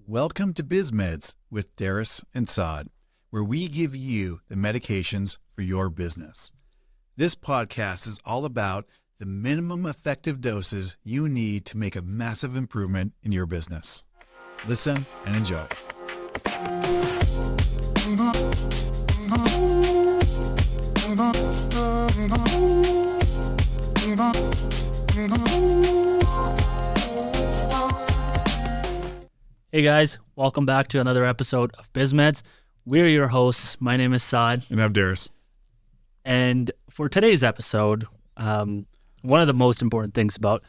Welcome to Biz Meds with Darris and Saad, where we give you the medications for your business. This podcast is all about the minimum effective doses you need to make a massive improvement in your business. Listen and enjoy. Hey guys, welcome back to another episode of Biz Meds. We're your hosts. My name is Saad. And I'm Darris. And for today's episode, one of the most important things about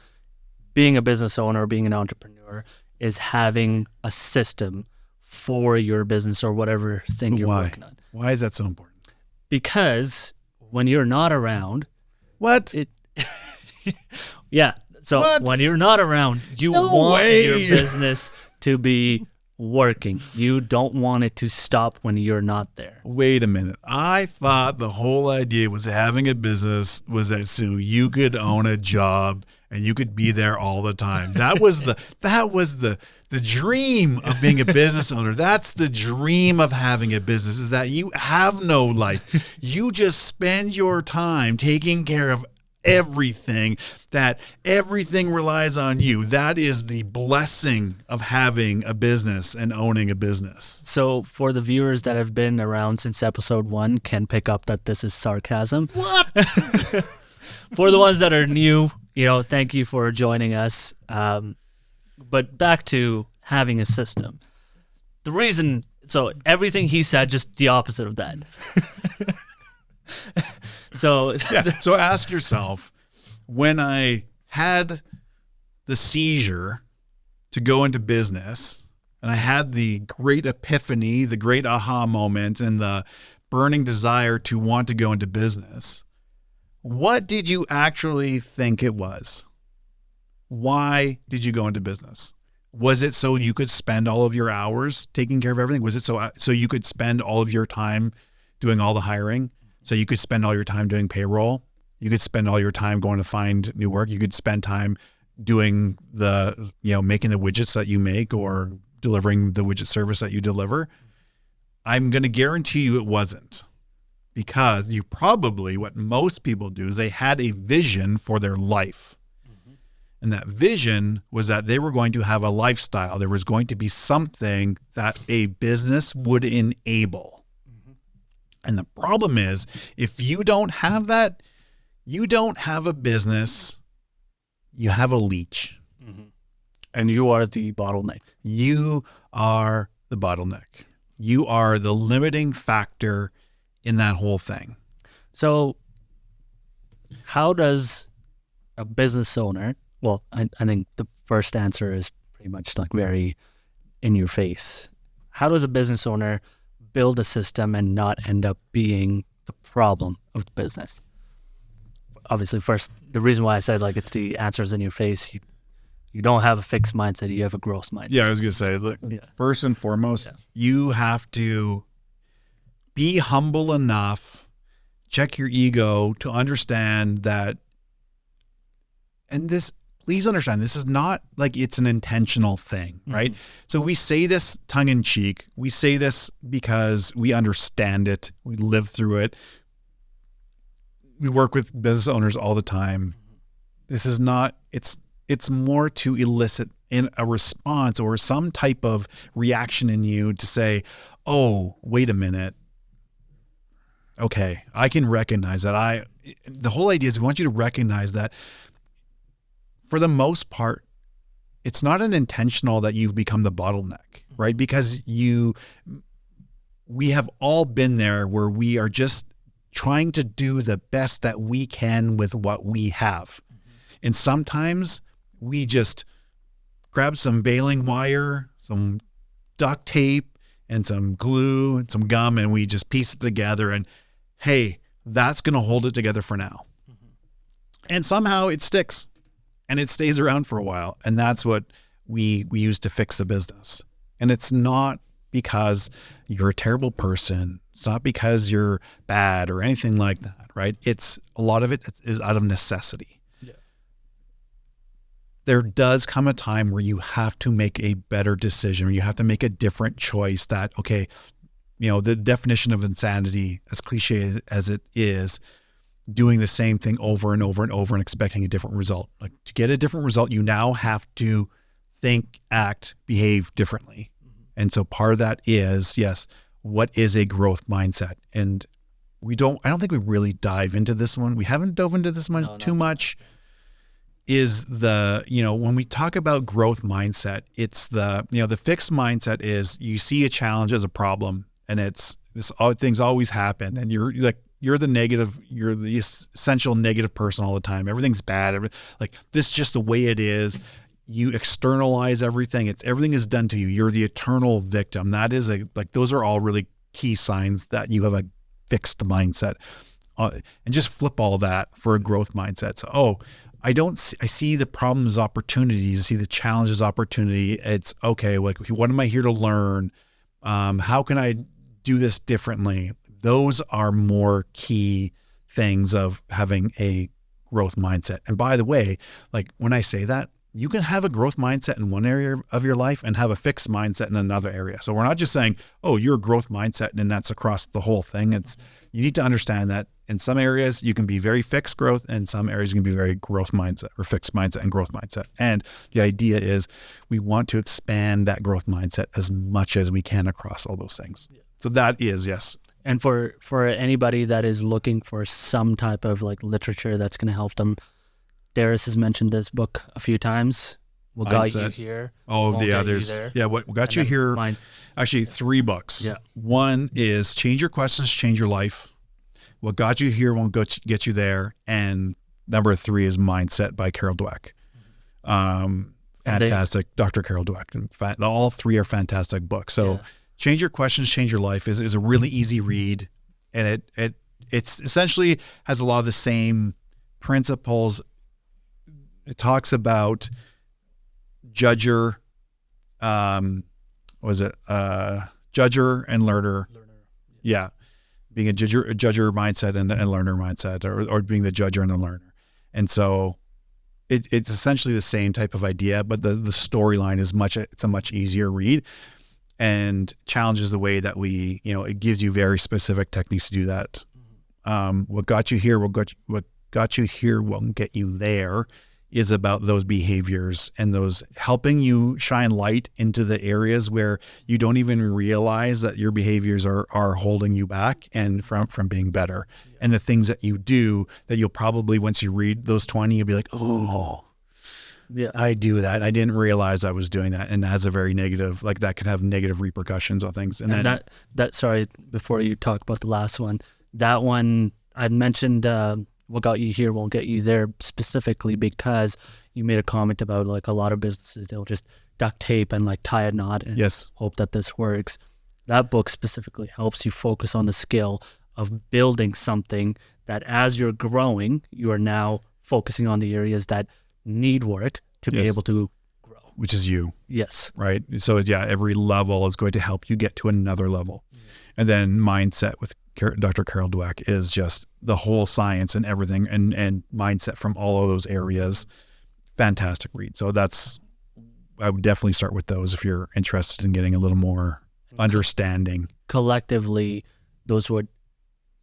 being a business owner or being an entrepreneur is having a system for your business or whatever thing you're working on. Why is that so important? Because when you're not around... What? Yeah. So when you're not around, you want your business to be working. You don't want it to stop when you're not there. Wait a minute. I thought the whole idea was having a business was that so you could own a job and you could be there all the time. That was the dream of being a business owner. That's the dream of having a business, is that you have no life. You just spend your time taking care of everything, that everything relies on you. That is the blessing of having a business and owning a business. So for the viewers that have been around since episode 1 can pick up that this is sarcasm. What? For the ones that are new, thank you for joining us. But back to having a system. The reason, so everything he said, just the opposite of that. So ask yourself, when I had the seizure to go into business and I had the great epiphany, the great aha moment, and the burning desire to want to go into business, what did you actually think it was? Why did you go into business? Was it so you could spend all of your hours taking care of everything? Was it so you could spend all of your time doing all the hiring? So you could spend all your time doing payroll. You could spend all your time going to find new work. You could spend time doing making the widgets that you make or delivering the widget service that you deliver. I'm going to guarantee you it wasn't, because what most people do is they had a vision for their life. Mm-hmm. And that vision was that they were going to have a lifestyle. There was going to be something that a business would enable. And the problem is, if you don't have that, you don't have a business, you have a leech. Mm-hmm. And you are the bottleneck. You are the bottleneck. You are the limiting factor in that whole thing. So how does a business owner, well, I think the first answer is pretty much like very in your face. How does a business owner build a system and not end up being the problem of the business? Obviously, first, the reason why I said like it's the answers in your face, you don't have a fixed mindset, you have a growth mindset. Yeah, I was going to say, look, first and foremost, you have to be humble enough, check your ego to understand that, and this, please understand, this is not like it's an intentional thing, right? Mm-hmm. So we say this tongue in cheek. We say this because we understand it. We live through it. We work with business owners all the time. This is not, it's more to elicit in a response or some type of reaction in you to say, oh, wait a minute. Okay, I can recognize that. The whole idea is we want you to recognize that for the most part, it's not an intentional that you've become the bottleneck, right? Because we have all been there where we are just trying to do the best that we can with what we have. Mm-hmm. And sometimes we just grab some baling wire, some duct tape, and some glue and some gum, and we just piece it together and, hey, that's going to hold it together for now. Mm-hmm. And somehow it sticks. And it stays around for a while. And that's what we use to fix the business. And it's not because you're a terrible person. It's not because you're bad or anything like that, right? It's a lot of it is out of necessity. Yeah. there does come a time where you have to make a better decision, or you have to make a different choice that, okay, the definition of insanity, as cliche as it is, doing the same thing over and over and over and expecting a different result. Like, to get a different result, you now have to think, act, behave differently. And so part of that is, yes, what is a growth mindset? And I don't think we really dive into this one. We haven't dove into this one too much. Is when we talk about growth mindset, it's the fixed mindset is you see a challenge as a problem, and things always happen, and you're the essential negative person all the time. Everything's bad. This is just the way it is. You externalize everything. Everything is done to you. You're the eternal victim. That is those are all really key signs that you have a fixed mindset. And just flip all that for a growth mindset. So, I see the problems as opportunities. I see the challenges as opportunity. It's okay. What am I here to learn? How can I do this differently? Those are more key things of having a growth mindset. And by the way, when I say that, you can have a growth mindset in one area of your life and have a fixed mindset in another area. So we're not just saying, oh, you're a growth mindset and that's across the whole thing. You need to understand that in some areas you can be very fixed growth, and some areas you can be very growth mindset, or fixed mindset and growth mindset. And the idea is we want to expand that growth mindset as much as we can across all those things. Yeah. So that is, yes. And for anybody that is looking for some type of literature that's going to help them, Darris has mentioned this book a few times. What Got You Here? Oh, the others. Yeah, What Got You Here? Actually, 3 books. Yeah. One is Change Your Questions, Change Your Life. What Got You Here won't get you there. And number 3 is Mindset by Carol Dweck. Fantastic, Dr. Carol Dweck. In fact, all 3 are fantastic books. So Change Your Questions, Change Your Life is a really easy read. And it's essentially has a lot of the same principles. It talks about judger, judger and learner. Yeah. Being a judger mindset and learner mindset, or being the judger and the learner. And so it's essentially the same type of idea, but the storyline it's a much easier read, and challenges the way that it gives you very specific techniques to do that. What Got You Here, what got you here won't get you there is about those behaviors and those helping you shine light into the areas where you don't even realize that your behaviors are holding you back and from being better. Yeah. And the things that you do that you'll probably, once you read those 20, you'll be like, oh, yeah, I do that. I didn't realize I was doing that. And that has a very negative, that could have negative repercussions on things. And then that, sorry, before you talk about the last one, that one I mentioned, What Got You Here won't get you there, specifically because you made a comment about a lot of businesses, they'll just duct tape and tie a knot and hope that this works. That book specifically helps you focus on the skill of building something that, as you're growing, you are now focusing on the areas that need work to be able to grow. Which is you. Yes. Right? So every level is going to help you get to another level. And then Mindset with Dr. Carol Dweck is just the whole science and everything and mindset from all of those areas. Fantastic read. So I would definitely start with those if you're interested in getting a little more understanding. Collectively, those would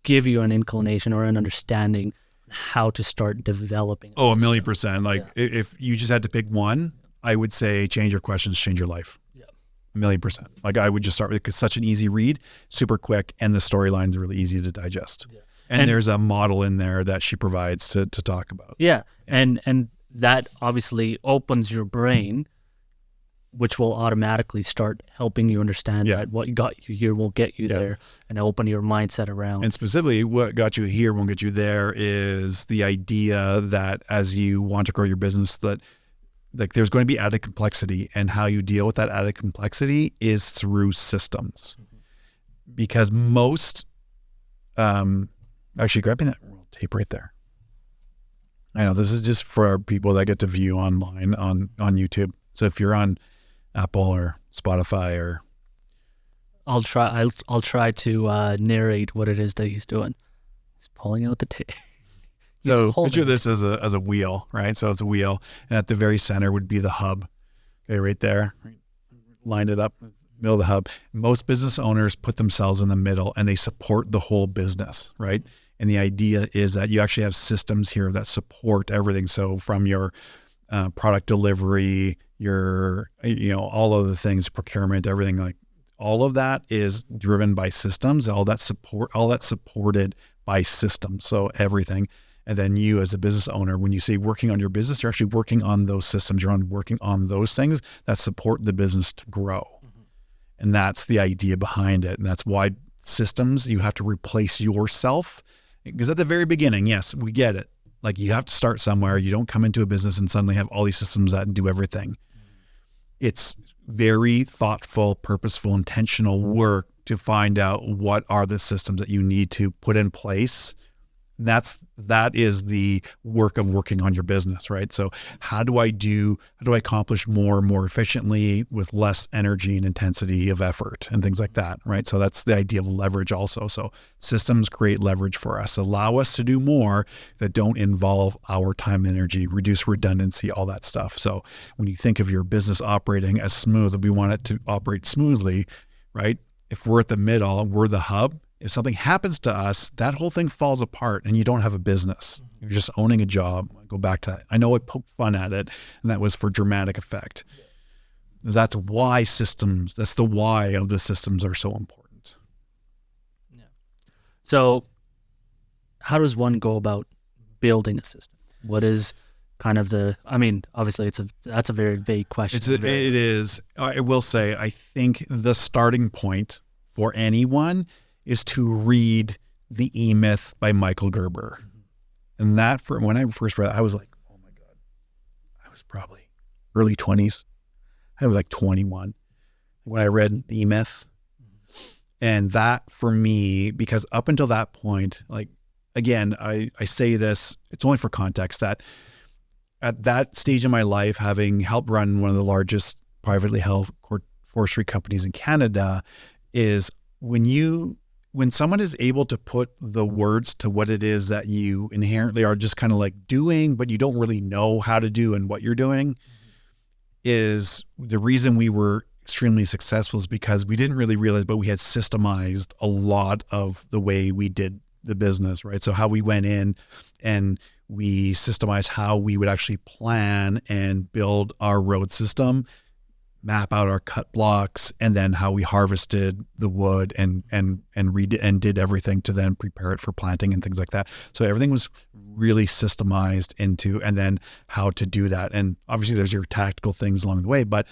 give you an inclination or an understanding how to start developing. Oh, 1,000,000%. If you just had to pick one, I would say Change Your Questions, Change Your Life. 1,000,000%. I would just start with it because such an easy read, super quick, and the storyline is really easy to digest. Yeah. And there's a model in there that she provides to talk about. Yeah. And that obviously opens your brain, which will automatically start helping you understand that what got you here will get you there, and open your mindset around. And specifically, what got you here won't get you there is the idea that as you want to grow your business, that there's going to be added complexity, and how you deal with that added complexity is through systems. Because most, actually grabbing that tape right there. I know this is just for people that get to view online on YouTube. So if you're on Apple or Spotify or, I'll try to narrate what it is that he's doing. He's pulling out the tape. So holding picture it. this as a wheel, right? So it's a wheel, and at the very center would be the hub. Okay, right there. Line it up, middle of the hub. Most business owners put themselves in the middle and they support the whole business, right? And the idea is that you actually have systems here that support everything. So from your product delivery, your, all of the things, procurement, everything, like all of that is driven by systems, all that's supported by systems. So everything. And then you as a business owner, when you say working on your business, you're actually working on those systems. You're working on those things that support the business to grow. And that's the idea behind it. And that's why systems, you have to replace yourself. Because at the very beginning, yes, we get it. Like you have to start somewhere. You don't come into a business and suddenly have all these systems that do everything. It's very thoughtful, purposeful, intentional work to find out what are the systems that you need to put in place. That is the work of working on your business, right? So how do I accomplish more efficiently with less energy and intensity of effort and things like that, right? So that's the idea of leverage also. So systems create leverage for us, allow us to do more that don't involve our time, energy, reduce redundancy, all that stuff. So when you think of your business operating as smooth, we want it to operate smoothly, right? If we're at the middle, we're the hub. If something happens to us, that whole thing falls apart and you don't have a business. You're just owning a job. I go back to that. I know I poked fun at it, and that was for dramatic effect. That's why that's the why of the systems are so important. Yeah. So how does one go about building a system? What is kind of obviously that's a very vague question. It is. I will say, I think the starting point for anyone is to read The E-Myth by Michael Gerber. And that, when I first read it, I was like, oh my God. I was probably early 20s. I was like 21 when I read The E-Myth. And that for me, because up until that point, like, again, I say this, it's only for context, that at that stage in my life, having helped run one of the largest privately held forestry companies in Canada, is when someone is able to put the words to what it is that you inherently are just kind of like doing, but you don't really know how to do and what you're doing, is the reason we were extremely successful is because we didn't really realize, but we had systemized a lot of the way we did the business, right? So how we went in and we systemized how we would actually plan and build our road system, map out our cut blocks, and then how we harvested the wood and did everything to then prepare it for planting and things like that. So everything was really systemized into, and then how to do that. And obviously there's your tactical things along the way, but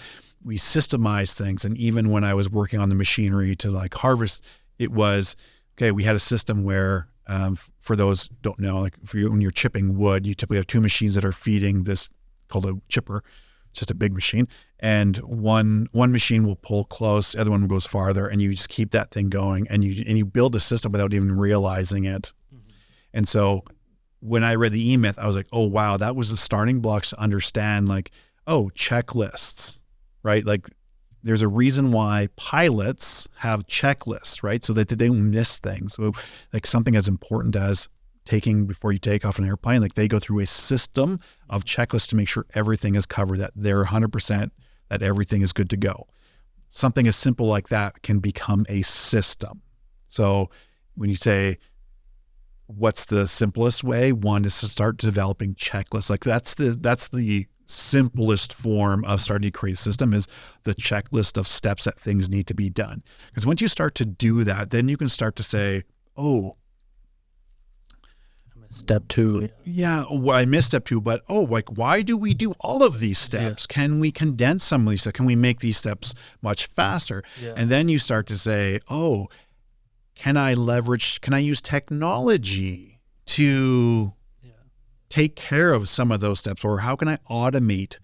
we systemized things. And even when I was working on the machinery to like harvest, it was, okay, we had a system where, for those who don't know, like when you're chipping wood, you typically have two machines that are feeding this called a chipper. It's just a big machine. And one machine will pull close, the other one goes farther, and you just keep that thing going, and you build a system without even realizing it. Mm-hmm. And so when I read the E-Myth, I was like, oh wow, that was the starting blocks to understand, like, oh, checklists, right? Like there's a reason why pilots have checklists, right? So that they don't miss things. So like something as important as before you take off an airplane, like they go through a system of checklists to make sure everything is covered, that they're 100%, that everything is good to go. Something as simple like that can become a system. So when you say, what's the simplest way? One is to start developing checklists. Like that's the simplest form of starting to create a system, is the checklist of steps that things need to be done. Because once you start to do that, then you can start to say, oh, step 2. Yeah, well, I missed step 2, but like, why do we do all of these steps? Yeah. Can we condense some of these steps? Can we make these steps much faster? Yeah. And then you start to say, oh, can I use technology to take care of some of those steps? Or how can I automate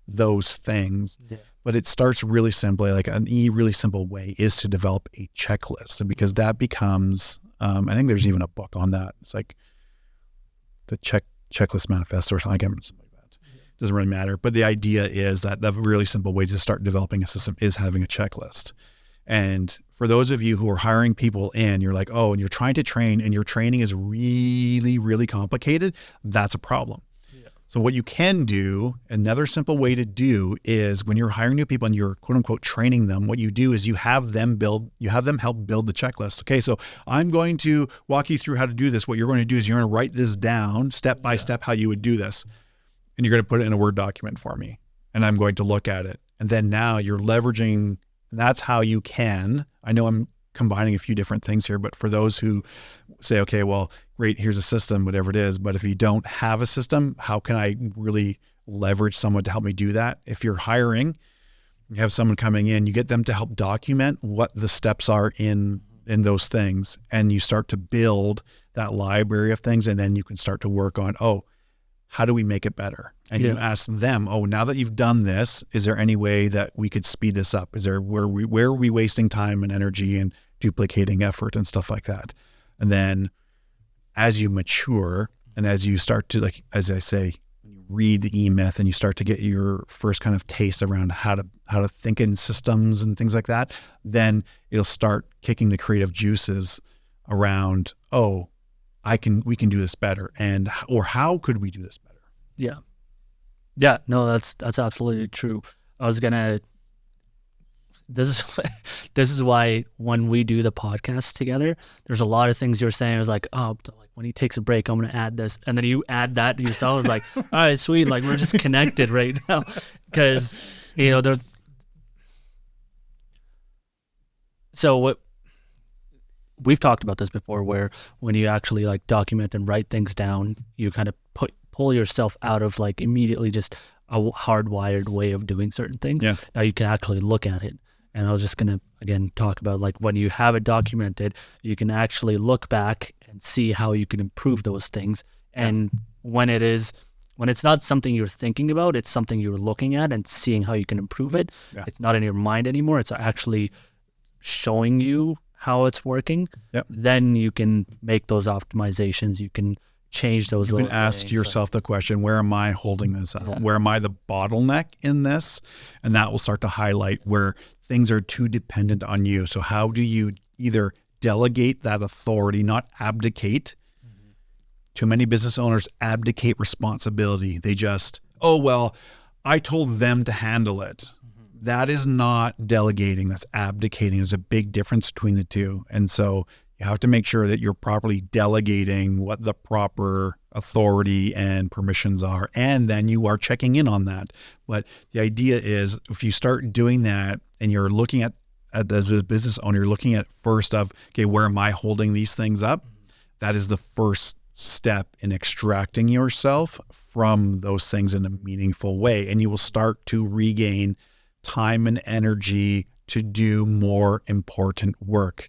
those things? Yeah. But it starts really simply, like really simple way is to develop a checklist. And because that becomes, I think there's even a book on that. It's like, the checklist manifesto or something like that. Doesn't really matter. But the idea is that the really simple way to start developing a system is having a checklist. And for those of you who are hiring people in, you're like, oh, and you're trying to train and your training is really, really complicated. That's a problem. Yeah. So what you can do, another simple way to do is when you're hiring new people and you're quote unquote training them, what you do is you have them help build the checklist. Okay. So I'm going to walk you through how to do this. What you're going to do is you're going to write this down step by step, how you would do this. And you're going to put it in a Word document for me. And I'm going to look at it. And then now you're leveraging. That's how you can. I know I'm combining a few different things here, but for those who say, okay, well, great, here's a system, whatever it is. But if you don't have a system, how can I really leverage someone to help me do that? If you're hiring, you have someone coming in, you get them to help document what the steps are in those things. And you start to build that library of things. And then you can start to work on, oh, how do we make it better? And you ask them, oh, now that you've done this, is there any way that we could speed this up? Is there where are we wasting time and energy and duplicating effort and stuff like that? And then as you mature and as you start to, like, as I say, when you read the E-Myth and you start to get your first kind of taste around how to think in systems and things like that, then it'll start kicking the creative juices around, oh, we can do this better, or how could we do this better? Yeah, no, that's absolutely true. This is why when we do the podcast together, there's a lot of things you're saying. I was like, oh, like when he takes a break, I'm going to add this. And then you add that yourself. I was like, all right, sweet. Like we're just connected right now. Because, so what, we've talked about this before, where when you actually like document and write things down, you kind of pull yourself out of like immediately just a hardwired way of doing certain things. Yeah. Now you can actually look at it. And I was just going to, again, talk about like when you have it documented, you can actually look back and see how you can improve those things. And when it's not something you're thinking about, it's something you're looking at and seeing how you can improve it. Yeah. It's not in your mind anymore. It's actually showing you how it's working. Yep. Then you can make those optimizations. You can change those. You can ask yourself the question, where am I holding this up? Yeah. Where am I the bottleneck in this? And that will start to highlight where things are too dependent on you. So how do you either delegate that authority, not abdicate? Mm-hmm. Too many business owners abdicate responsibility. They just, oh, well, I told them to handle it. Mm-hmm. That is not delegating. That's abdicating. There's a big difference between the two. And so you have to make sure that you're properly delegating what the proper authority and permissions are. And then you are checking in on that. But the idea is if you start doing that and you're looking at as a business owner, you're looking at first of, okay, where am I holding these things up? That is the first step in extracting yourself from those things in a meaningful way. And you will start to regain time and energy to do more important work.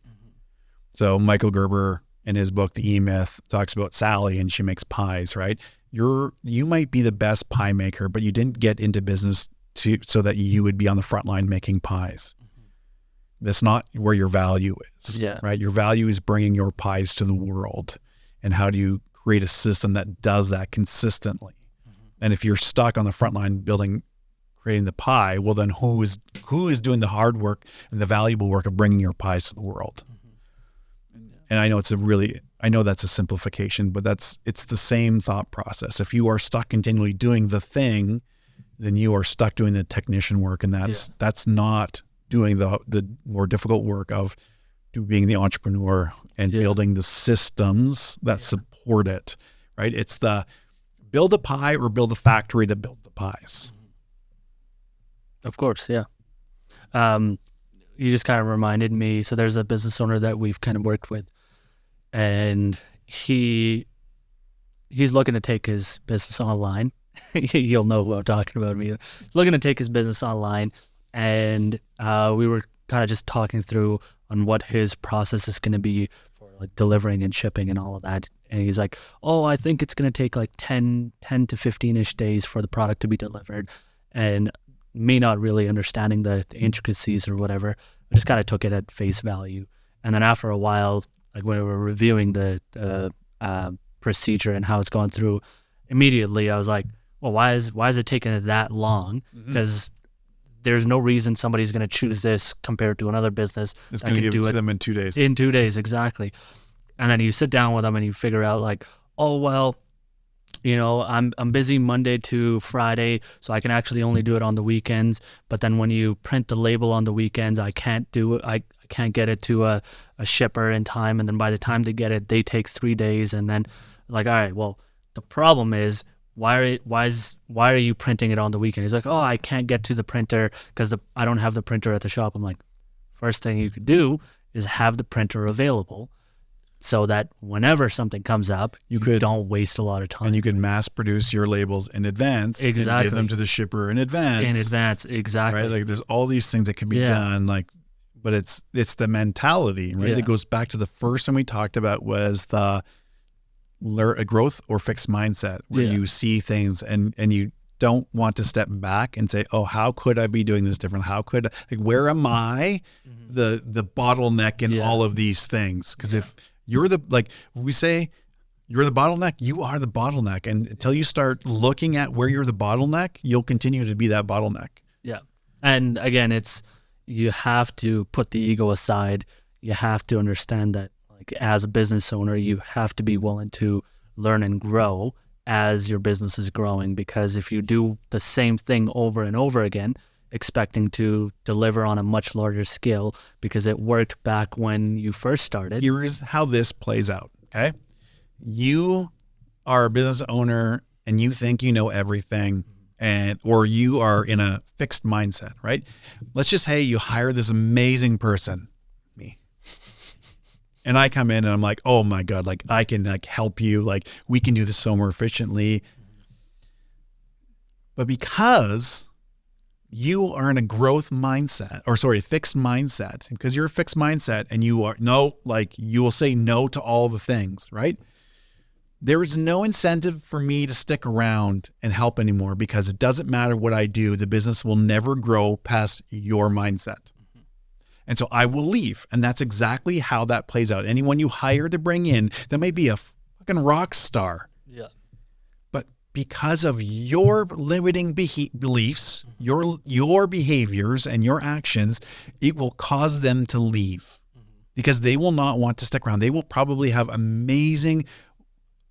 So Michael Gerber in his book, The E-Myth, talks about Sally and she makes pies, right? You might be the best pie maker, but you didn't get into business so that you would be on the front line making pies. Mm-hmm. That's not where your value is, right? Your value is bringing your pies to the world. And how do you create a system that does that consistently? Mm-hmm. And if you're stuck on the front line creating the pie, well, then who is doing the hard work and the valuable work of bringing your pies to the world? And I know I know that's a simplification, but it's the same thought process. If you are stuck continually doing the thing, then you are stuck doing the technician work. And that's not doing the more difficult work of being the entrepreneur and building the systems that support it, right? It's the build a pie or build a factory to build the pies. Of course. Yeah. You just kind of reminded me. So there's a business owner that we've kind of worked with, and he's looking to take his business online. You'll know who I'm talking about. He's looking to take his business online, and we were kind of just talking through on what his process is going to be for like delivering and shipping and all of that. And he's like, oh, I think it's going to take like 10 to 15-ish days for the product to be delivered. And me not really understanding the intricacies or whatever, I just kind of took it at face value. And then after a while, like when we were reviewing the procedure and how it's gone through, immediately I was like, well, why is it taking that long? Because there's no reason somebody's going to choose this compared to another business. It's going to give it to them in 2 days. In 2 days, exactly. And then you sit down with them and you figure out like, oh, well, you know, I'm busy Monday to Friday, so I can actually only do it on the weekends. But then when you print the label on the weekends, I can't do it. I can't get it to a shipper in time. And then by the time they get it, they take 3 days. And then like, all right, well, the problem is, why are you printing it on the weekend? He's like, oh, I can't get to the printer because I don't have the printer at the shop. I'm like, first thing you could do is have the printer available, so that whenever something comes up, you don't waste a lot of time. And you can mass produce your labels in advance. Exactly. And give them to the shipper in advance. In advance, exactly. Right? Like there's all these things that can be done, like, but it's the mentality, right? It goes back to the first thing we talked about was a growth or fixed mindset, where you see things and you don't want to step back and say, oh, how could I be doing this different? How could where am I the bottleneck in all of these things? Because if you're we say you're the bottleneck, you are the bottleneck. And until you start looking at where you're the bottleneck, you'll continue to be that bottleneck. Yeah. And again, you have to put the ego aside. You have to understand that, like, as a business owner, you have to be willing to learn and grow as your business is growing, because if you do the same thing over and over again, expecting to deliver on a much larger scale because it worked back when you first started. Here's how this plays out, okay? You are a business owner and you think you know everything, or you are in a fixed mindset, right? Let's just say you hire this amazing person, me. And I come in and I'm like, oh my God, like I can like help you. Like we can do this so more efficiently. But because you are in a growth mindset, fixed mindset, because you're a fixed mindset and you will say no to all the things, right? There is no incentive for me to stick around and help anymore, because it doesn't matter what I do. The business will never grow past your mindset. And so I will leave. And that's exactly how that plays out. Anyone you hire to bring in, that may be a fucking rock star. Yeah. But because of your limiting beliefs, your behaviors and your actions, it will cause them to leave, because they will not want to stick around. They will probably have amazing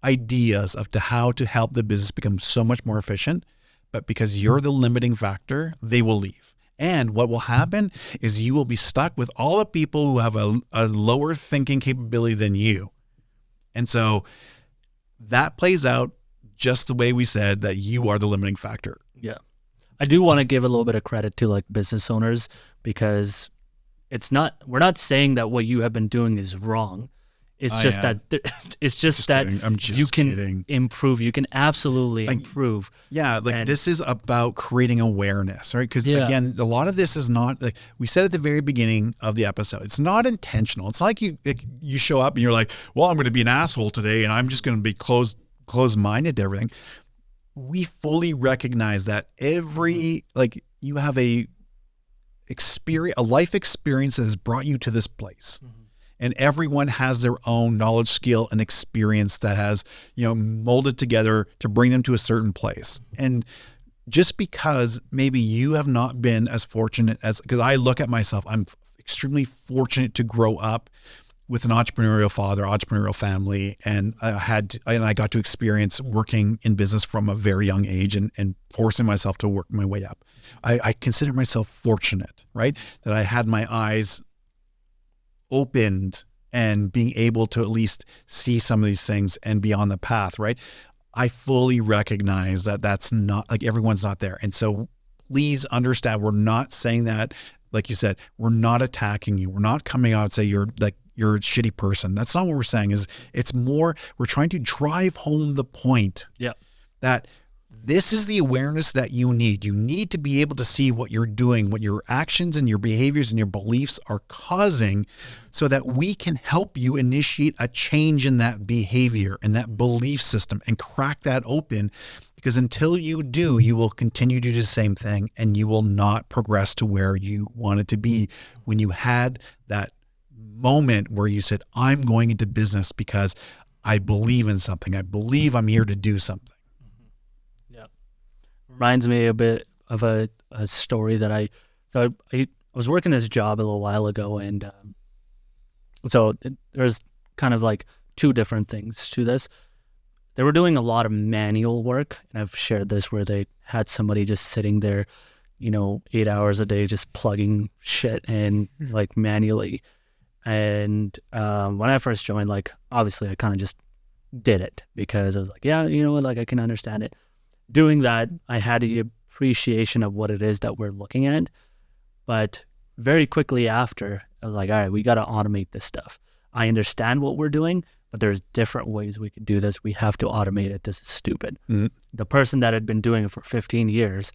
ideas of how to help the business become so much more efficient. But because you're the limiting factor, they will leave. And what will happen is you will be stuck with all the people who have a lower thinking capability than you. And so that plays out just the way we said, that you are the limiting factor. Yeah. I do want to give a little bit of credit to like business owners, because we're not saying that what you have been doing is wrong. It's just that you can improve. You can absolutely improve. Yeah, this is about creating awareness, right? Because again, a lot of this is not, like we said at the very beginning of the episode, it's not intentional. It's like you show up and you're like, well, I'm going to be an asshole today and I'm just going to be closed-minded to everything. We fully recognize that you have a life experience that has brought you to this place. Mm-hmm. And everyone has their own knowledge, skill, and experience that has, molded together to bring them to a certain place. And just because maybe you have not been as fortunate because I look at myself, I'm extremely fortunate to grow up with an entrepreneurial father, entrepreneurial family, and I got to experience working in business from a very young age and forcing myself to work my way up. I consider myself fortunate, right? That I had my eyes opened and being able to at least see some of these things and be on the path, right? I fully recognize that that's not, like, everyone's not there. And so please understand, we're not saying that, like you said, we're not attacking you. We're not coming out and say you're a shitty person. That's not what we're saying. It's more, we're trying to drive home the point that this is the awareness that you need. You need to be able to see what you're doing, what your actions and your behaviors and your beliefs are causing, so that we can help you initiate a change in that behavior and that belief system and crack that open. Because until you do, you will continue to do the same thing and you will not progress to where you wanted to be when you had that moment where you said, I'm going into business because I believe in something. I believe I'm here to do something. Reminds me a bit of a a story that I was working this job a little while ago, and there's kind of like two different things to this. They were doing a lot of manual work, and I've shared this where they had somebody just sitting there, 8 hours a day just plugging shit in like manually. And when I first joined, like obviously I kind of just did it because I was like, yeah, you know what, like I can understand it. Doing that, I had the appreciation of what it is that we're looking at. But very quickly after, I was like, all right, we got to automate this stuff. I understand what we're doing, but there's different ways we could do this. We have to automate it. This is stupid. Mm-hmm. The person that had been doing it for 15 years,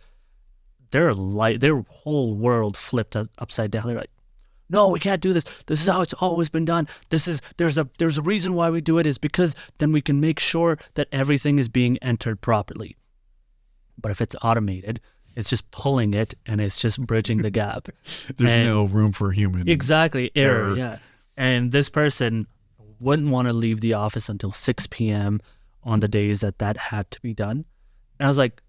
their whole world flipped upside down. They're like, no, we can't do this. This is how it's always been done. There's a reason why we do it is because then we can make sure that everything is being entered properly. But if it's automated, it's just pulling it and it's just bridging the gap. There's no room for human error. Yeah. And this person wouldn't want to leave the office until 6 p.m. on the days that had to be done. And I was like,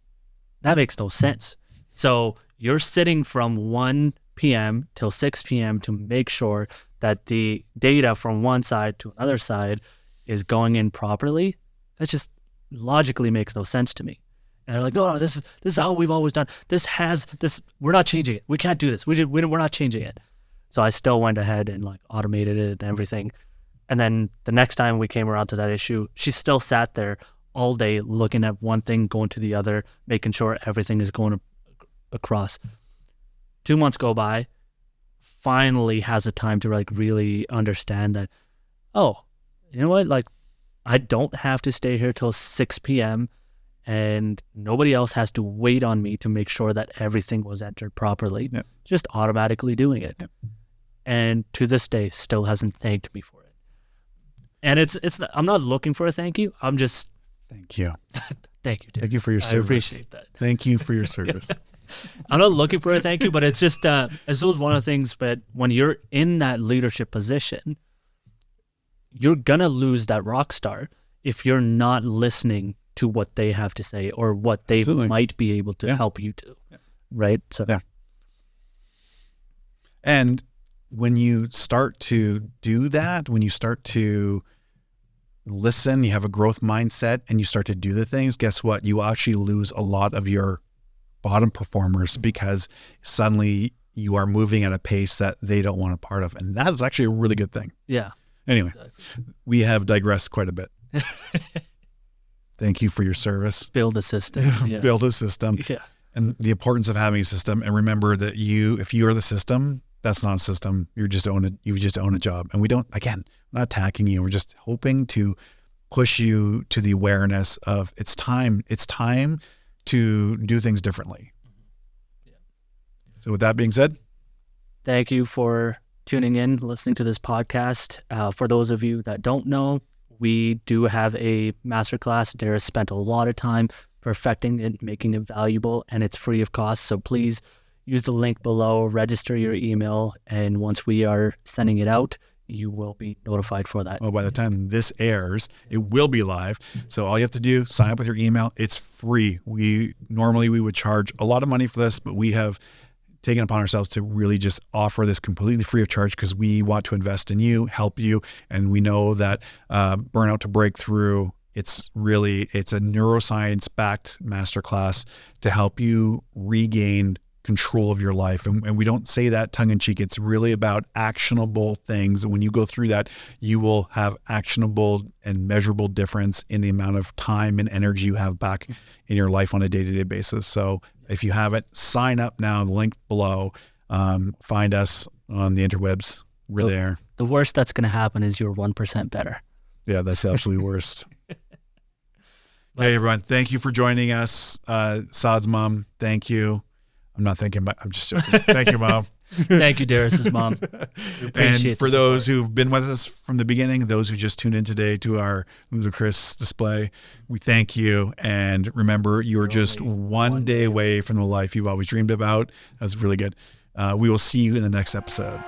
that makes no sense. So you're sitting from 1 p.m. till 6 p.m. to make sure that the data from one side to another side is going in properly. That just logically makes no sense to me. And they're like, no, this is how we've always done. We're not changing it. We can't do this. We're not changing it. So I still went ahead and like automated it and everything. And then the next time we came around to that issue, she still sat there all day looking at one thing, going to the other, making sure everything is going across. 2 months go by, finally has a time to like really understand that, oh, you know what? Like I don't have to stay here till 6 p.m. and nobody else has to wait on me to make sure that everything was entered properly. Yep. Just automatically doing it. Yep. And to this day, still hasn't thanked me for it. And I'm not looking for a thank you. I'm just... Thank you. Thank you, Darris. Thank you for your service. I appreciate that. Thank you for your service. I'm not looking for a thank you, but it's just, it's one of the things, but when you're in that leadership position, you're going to lose that rock star if you're not listening to what they have to say or what they might be able to help you do. Yeah. Right? So, yeah. And when you start to do that, when you start to listen, you have a growth mindset and you start to do the things, guess what? You actually lose a lot of your bottom performers because suddenly you are moving at a pace that they don't want a part of. And that is actually a really good thing. Yeah. Anyway, we have digressed quite a bit. Thank you for your service. Build a system. Yeah. Build a system. Yeah. And the importance of having a system. And remember that if you are the system, that's not a system. You just own a job. And we don't, again, I'm not attacking you. We're just hoping to push you to the awareness of it's time to do things differently. Yeah. So with that being said, thank you for tuning in, listening to this podcast. For those of you that don't know, we do have a masterclass. Darris spent a lot of time perfecting it, making it valuable, and it's free of cost. So please use the link below, register your email, and once we are sending it out, you will be notified for that. Well, by the time this airs, it will be live. So all you have to do, sign up with your email. It's free. We would charge a lot of money for this, but we have taken upon ourselves to really just offer this completely free of charge because we want to invest in you, help you. And we know that Burnout to Breakthrough, it's a neuroscience-backed masterclass to help you regain control of your life. And we don't say that tongue-in-cheek. It's really about actionable things. And when you go through that, you will have actionable and measurable difference in the amount of time and energy you have back in your life on a day-to-day basis. So if you haven't, sign up now, the link below. Find us on the interwebs. We're there. The worst that's going to happen is you're 1% better. Yeah, that's the absolute worst. Hey, everyone. Thank you for joining us. Saad's mom, thank you. I'm not thinking about, I'm just joking. Thank you, Mom. Thank you, Darris's mom. And for those who've been with us from the beginning, those who just tuned in today to our ludicrous display, we thank you. And remember, you're just one day away from the life you've always dreamed about. That was really good. We will see you in the next episode.